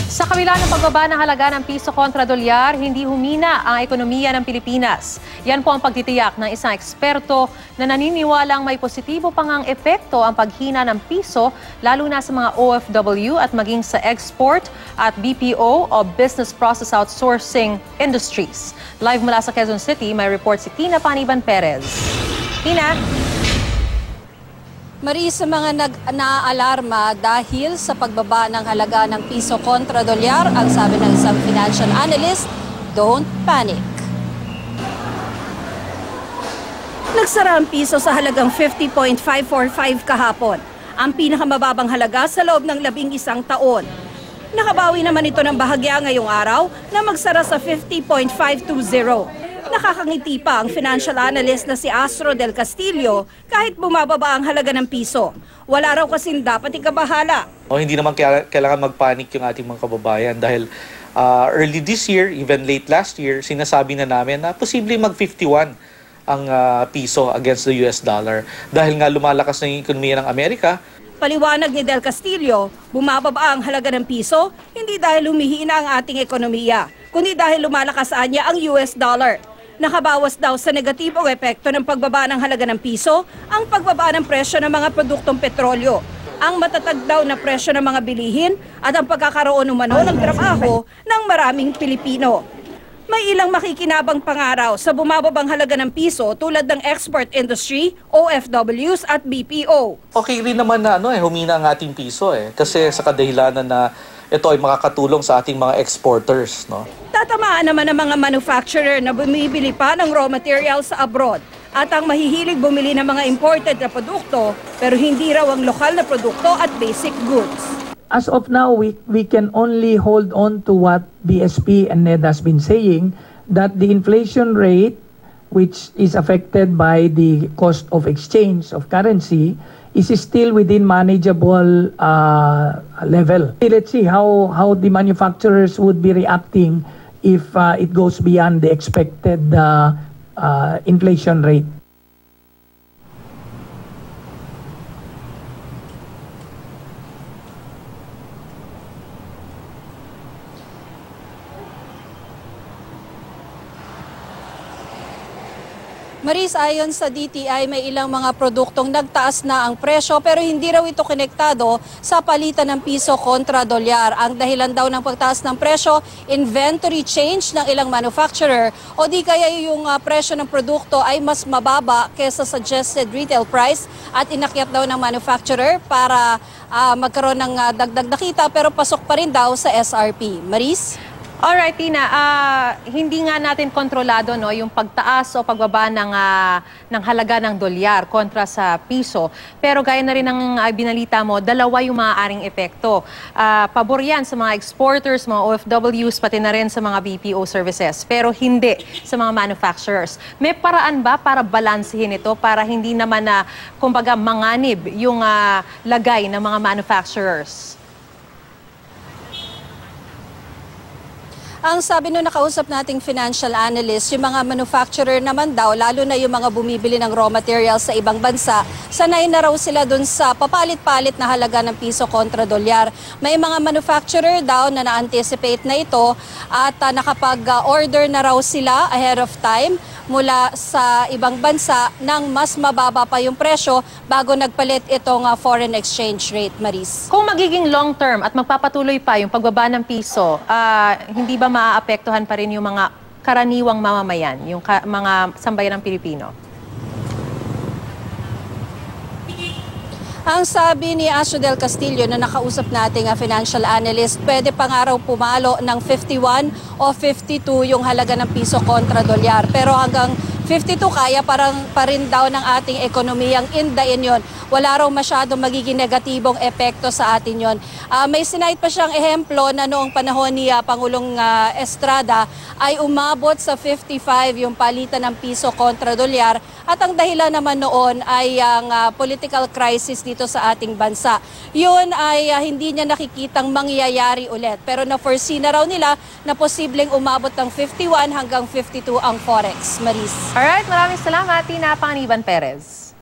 Sa kabila ng pagbaba ng halaga ng piso kontra dolyar, hindi humina ang ekonomiya ng Pilipinas. Yan po ang pagtitiyak ng isang eksperto na naniniwalang may positibo pang ang epekto ang paghina ng piso, lalo na sa mga OFW at maging sa export at BPO o Business Process Outsourcing Industries. Live mula sa Quezon City, may report si Tina Paniban Perez. Tina? Maris, sa mga nag-naalarma dahil sa pagbaba ng halaga ng piso kontra dolyar, ang sabi ng isang financial analyst, don't panic. Nagsara ang piso sa halagang 50.545 kahapon, ang pinakamababang halaga sa loob ng 11 taon. Nakabawi naman ito ng bahagya ngayong araw na magsara sa 50.520. Nakakangiti pa ang financial analyst na si Astro del Castillo kahit bumababa ang halaga ng piso. Wala raw kasing dapat ikabahala. Hindi naman kailangan magpanik yung ating mga kababayan dahil early this year, even late last year, sinasabi na namin na posibleng mag-51 ang piso against the US dollar. Dahil nga lumalakas na yung ekonomiya ng Amerika. Paliwanag ni Del Castillo, bumababa ang halaga ng piso hindi dahil humihina ang ating ekonomiya, kundi dahil lumalakas niya ang US dollar. Nakabawas daw sa negatibong epekto ng pagbaba ng halaga ng piso ang pagbaba ng presyo ng mga produktong petrolyo, ang matatag daw na presyo ng mga bilihin at ang pagkakaroon umano ng trabaho ng maraming Pilipino. May ilang makikinabang pangaraw sa bumababang halaga ng piso tulad ng export industry, OFWs at BPO. Okay rin naman na humina ang ating piso kasi sa kadahilanan na ito ay makakatulong sa ating mga exporters. Tatamaan naman ang mga manufacturer na bumibili pa ng raw materials sa abroad at ang mahihilig bumili ng mga imported na produkto pero hindi raw ang lokal na produkto at basic goods. As of now, we can only hold on to what BSP and NED has been saying, that the inflation rate, which is affected by the cost of exchange of currency, is still within manageable level. Let's see how the manufacturers would be reacting if it goes beyond the expected inflation rate. Maris, ayon sa DTI, may ilang mga produktong nagtaas na ang presyo pero hindi raw ito konektado sa palitan ng piso kontra dolyar. Ang dahilan daw ng pagtaas ng presyo, inventory change ng ilang manufacturer o di kaya yung presyo ng produkto ay mas mababa kaysa suggested retail price at inakyat daw ng manufacturer para magkaroon ng dagdag na kita pero pasok pa rin daw sa SRP. Maris? Alright, Tina, hindi nga natin kontrolado yung pagtaas o pagbaba ng halaga ng dolyar kontra sa piso. Pero gaya na rin ng binalita mo, dalawa yung maaaring epekto. Pabor yan sa mga exporters, mga OFWs, pati na rin sa mga BPO services. Pero hindi sa mga manufacturers. May paraan ba para balansehin ito para hindi naman kumbaga manganib yung lagay ng mga manufacturers? Ang sabi nung nakausap nating financial analyst, yung mga manufacturer naman daw, lalo na yung mga bumibili ng raw materials sa ibang bansa, sanay na raw sila dun sa papalit-palit na halaga ng piso kontra dolyar. May mga manufacturer daw na na-anticipate na ito at nakapag-order na raw sila ahead of time mula sa ibang bansa nang mas mababa pa yung presyo bago nagpalit itong foreign exchange rate, Maris. Kung magiging long term at magpapatuloy pa yung pagbaba ng piso, hindi ba maaapektuhan pa rin yung mga karaniwang mamamayan, yung mga sambayan ng Pilipino? Ang sabi ni Astro del Castillo na nakausap nating financial analyst, pwede pa nga raw pumalo ng 51 o 52 yung halaga ng piso kontra dolyar. Pero hanggang 52 kaya pa rin daw ng ating ekonomiyang indain yon. Wala raw masyadong magiging negatibong epekto sa atin yon. May sinayt pa siyang ehemplo na noong panahon ni Pangulong Estrada ay umabot sa 55 yung palitan ng piso kontra dolyar at ang dahilan naman noon ay ang political crisis dito sa ating bansa. Yun ay hindi niya nakikitang mangyayari ulit pero na-foresee na raw nila na posibleng umabot ng 51 hanggang 52 ang forex. Maris. Alright, maraming salamat, Tina Paniban Perez.